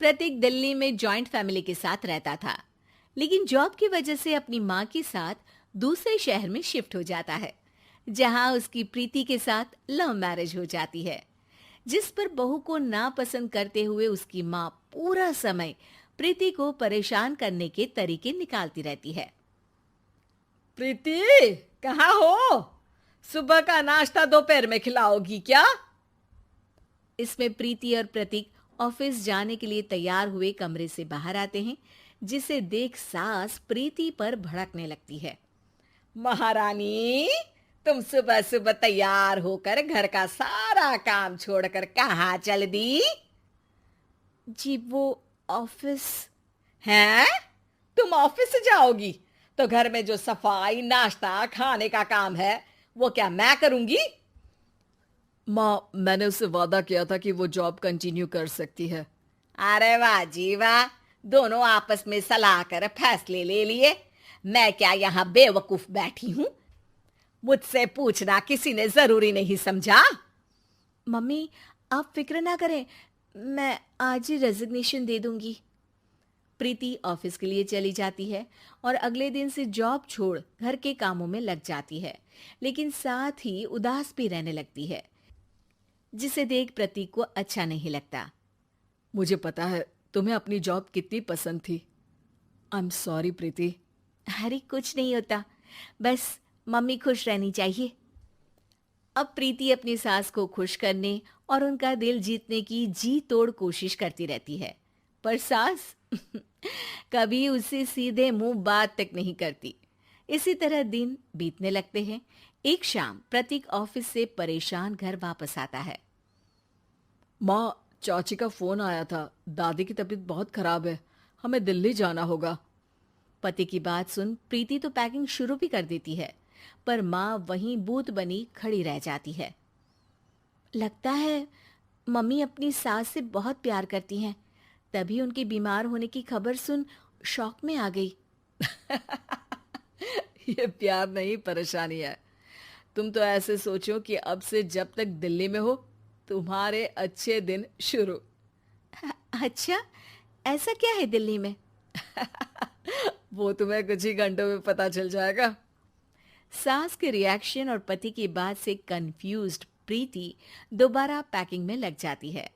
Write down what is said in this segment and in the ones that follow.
प्रतीक दिल्ली में joint family के साथ रहता था, लेकिन जॉब की वजह से अपनी माँ के साथ दूसरे शहर में शिफ्ट हो जाता है, जहाँ उसकी प्रीति के साथ लव मैरिज हो जाती है, जिस पर बहू को नापसंद करते हुए उसकी माँ पूरा समय प्रीति को परेशान करने के तरीके निकालती रहती है। प्रीति, कहाँ हो? सुबह का नाश्ता दोपहर में खिलाओगी क्या? इसमें प्रीति और प्रतीक ऑफिस जाने के लिए तैयार हुए कमरे से बाहर आते हैं, जिसे देख सास प्रीति पर भड़कने लगती है। महारानी, तुम सुबह सुबह तैयार होकर घर का सारा काम छोड़कर कहाँ चल दी? जी वो ऑफिस। हैं? तुम ऑफिस जाओगी तो घर में जो सफाई, नाश्ता, खाने का काम है वो क्या मैं करूंगी? माँ, मैंने उससे वादा किया था कि वो जॉब कंटिन्यू कर सकती है। अरे वाह जी वाह, दोनों आपस में सलाह कर फैसले ले लिए। मैं क्या यहाँ बेवकूफ बैठी हूँ? मुझसे पूछना किसी ने जरूरी नहीं समझा? मम्मी, आप फिक्र ना करें, मैं आज ही रेजिग्नेशन दे दूंगी। प्रीति ऑफिस के लिए चली जाती है और अगले दिन से जॉब छोड़ घर के कामों में लग जाती है, लेकिन साथ ही उदास भी रहने लगती है, जिसे देख प्रतीक को अच्छा नहीं लगता। मुझे पता है तुम्हें अपनी जॉब कितनी पसंद थी। आई एम सॉरी प्रीति। अरे कुछ नहीं होता, बस मम्मी खुश रहनी चाहिए। अब प्रीति अपनी सास को खुश करने और उनका दिल जीतने की जी तोड़ कोशिश करती रहती है, पर सास कभी उससे सीधे मुंह बात तक नहीं करती। इसी तरह दिन बीतने लगते हैं। एक शाम प्रतीक ऑफिस से परेशान घर वापस आता है। माँ, चाची का फोन आया था। दादी की तबीयत बहुत खराब है, हमें दिल्ली जाना होगा। पति की बात सुन प्रीति तो पैकिंग शुरू भी कर देती है, पर माँ वहीं बूत बनी खड़ी रह जाती है। लगता है मम्मी अपनी सास से बहुत प्यार करती हैं, तभी उनके बीमार होने की खबर सुन शॉक में आ गई। ये प्यार नहीं, परेशानी है। तुम तो ऐसे सोचो कि अब से जब तक दिल्ली में हो तुम्हारे अच्छे दिन शुरू। अच्छा, ऐसा क्या है दिल्ली में? वो तुम्हें कुछ ही घंटों में पता चल जाएगा। सास के रिएक्शन और पति की बात से कंफ्यूज्ड प्रीति दोबारा पैकिंग में लग जाती है,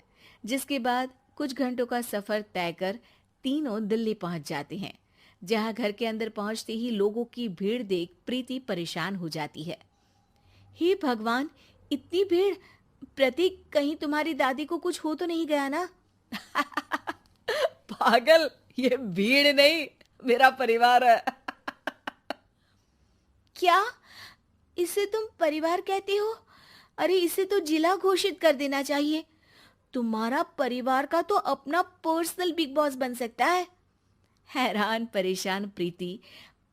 जिसके बाद कुछ घंटों का सफर तय कर तीनों दिल्ली पहुंच जाते हैं, जहां घर के अंदर पहुंचते ही लोगों की भीड़ देख प्रीति परेशान हो जाती है। हे भगवान, इतनी भीड़! प्रतीक, कहीं तुम्हारी दादी को कुछ हो तो नहीं गया ना? पागल, ये भीड़ नहीं, मेरा परिवार है। क्या? इसे तुम परिवार कहते हो? अरे इसे तो जिला घोषित कर देना चाहिए। तुम्हारा परिवार का तो अपना पर्सनल बिग बॉस बन सकता है। हैरान परेशान प्रीति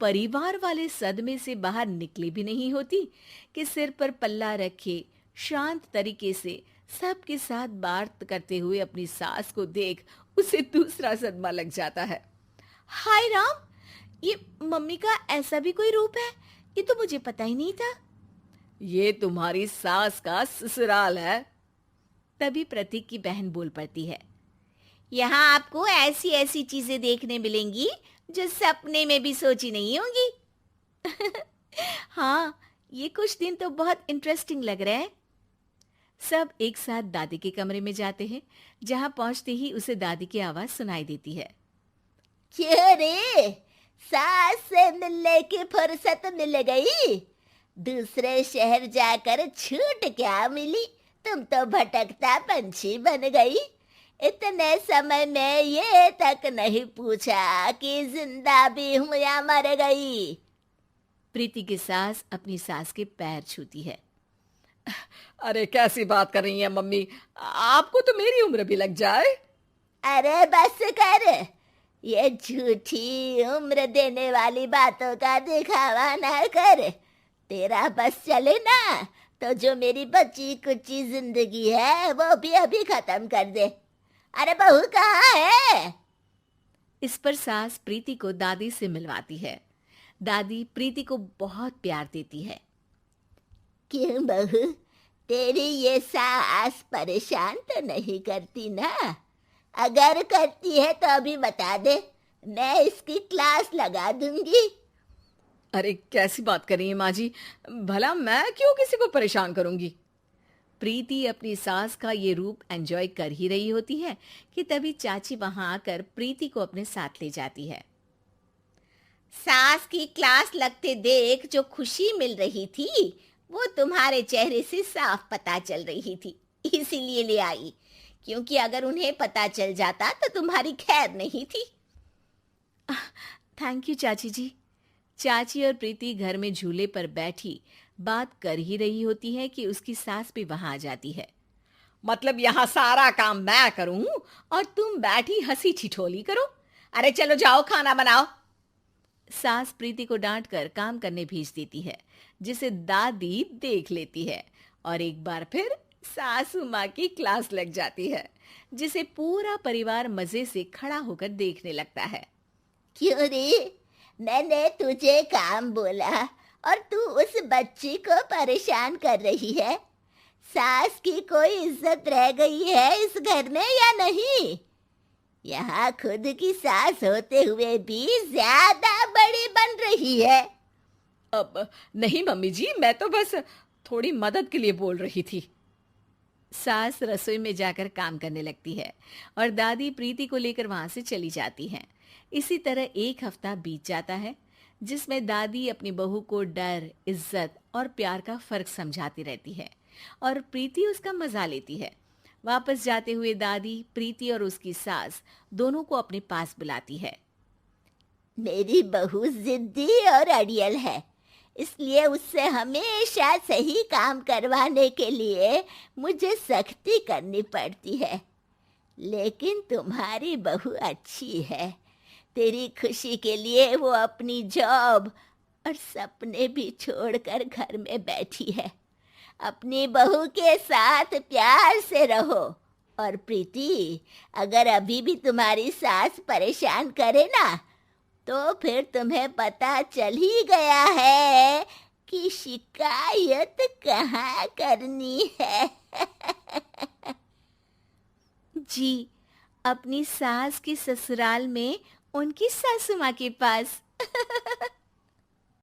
परिवार वाले सदमे से बाहर निकली भी नहीं होती कि सिर पर पल्ला रखे शांत तरीके से सबके साथ बात करते हुए अपनी सास को देख उसे दूसरा सदमा लग जाता है। हाय राम, ये मम्मी का ऐसा भी कोई रूप है? ये तो मुझे पता ही नहीं था। ये तुम्हारी सास का ससुराल है। तभी प्रतीक की बहन बोल पड़ती है, यहाँ आपको ऐसी ऐसी चीजें देखने मिलेंगी जो सपने में भी सोची नहीं होंगी। हाँ, ये कुछ दिन तो बहुत इंटरेस्टिंग लग रहे हैं। सब एक साथ दादी के कमरे में जाते हैं, जहां पहुंचते ही उसे दादी की आवाज सुनाई देती है। क्यों रे, सास से मिलने की फुर्सत मिल गई? दूसरे शहर जाकर छूट क्या मिली? तुम तो भटकता पंछी बन गई। इतने समय में ये तक नहीं पूछा कि जिंदा भी हूं या मर गई। प्रीति की सास अपनी सास के पैर छूती है। अरे कैसी बात कर रही हैं मम्मी, आपको तो मेरी उम्र भी लग जाए। अरे बस कर, ये झूठी उम्र देने वाली बातों का दिखावा ना कर। तेरा बस चले ना तो जो मेरी बची कुची जिंदगी है वो भी अभी खत्म कर दे। अरे बहू कहाँ है? इस पर सास प्रीति को दादी से मिलवाती है। दादी प्रीति को बहुत प्यार देती है। क्यों बहू, तेरी ये सास परेशान तो नहीं करती ना? अगर करती है तो अभी बता दे, मैं इसकी क्लास लगा दूंगी। अरे कैसी बात कर रही है माँ जी, भला मैं क्यों किसी को परेशान करूंगी। प्रीति अपनी सास का ये रूप एंजॉय कर ही रही होती है कि तभी चाची वहां आकर प्रीति को अपने साथ ले जाती है। सास की क्लास लगते देख जो खुशी मिल रही थी वो तुम्हारे चेहरे से साफ पता चल रही थी, इसीलिए ले आई, क्योंकि अगर उन्हें पता चल जाता तो तुम्हारी खैर नहीं थी। थैंक यू चाची जी। चाची और प्रीति घर में झूले पर बैठी बात कर ही रही होती है कि उसकी सास भी वहां आ जाती है। मतलब यहाँ सारा काम मैं करूं और तुम बैठी हंसी ठिठोली करो? अरे चलो जाओ खाना बनाओ। सास प्रीति को डांट कर काम करने भेज देती है, जिसे दादी देख लेती है और एक बार फिर सासू माँ की क्लास लग जाती है, जिसे पूरा परिवार मजे से खड़ा होकर देखने लगता है। क्यों रे, मैंने तुझे काम बोला और तू उस बच्ची को परेशान कर रही है। सास की कोई इज्जत रह गई है इस घर में या नहीं? यहाँ खुद की सास होते हुए भी ज्यादा बड़ी बन रही है। अब नहीं मम्मी जी, मैं तो बस थोड़ी मदद के लिए बोल रही थी। सास रसोई में जाकर काम करने लगती है और दादी प्रीति को लेकर वहां से चली जाती हैं। इसी तरह एक हफ्ता बीत जाता है, जिसमें दादी अपनी बहू को डर, इज्जत और प्यार का फर्क समझाती रहती है और प्रीति उसका मजा लेती है। वापस जाते हुए दादी प्रीति और उसकी सास दोनों को अपने पास बुलाती है। मेरी बहू जिद्दी और अड़ियल है, इसलिए उससे हमेशा सही काम करवाने के लिए मुझे सख्ती करनी पड़ती है। लेकिन तुम्हारी बहू अच्छी है, तेरी खुशी के लिए वो अपनी जॉब और सपने भी छोड़कर घर में बैठी है। अपनी बहू के साथ प्यार से रहो। और प्रीति, अगर अभी भी तुम्हारी सास परेशान करे ना, तो फिर तुम्हें पता चल ही गया है कि शिकायत कहाँ करनी है। जी, अपनी सास की ससुराल में उनकी सासू माँ के पास।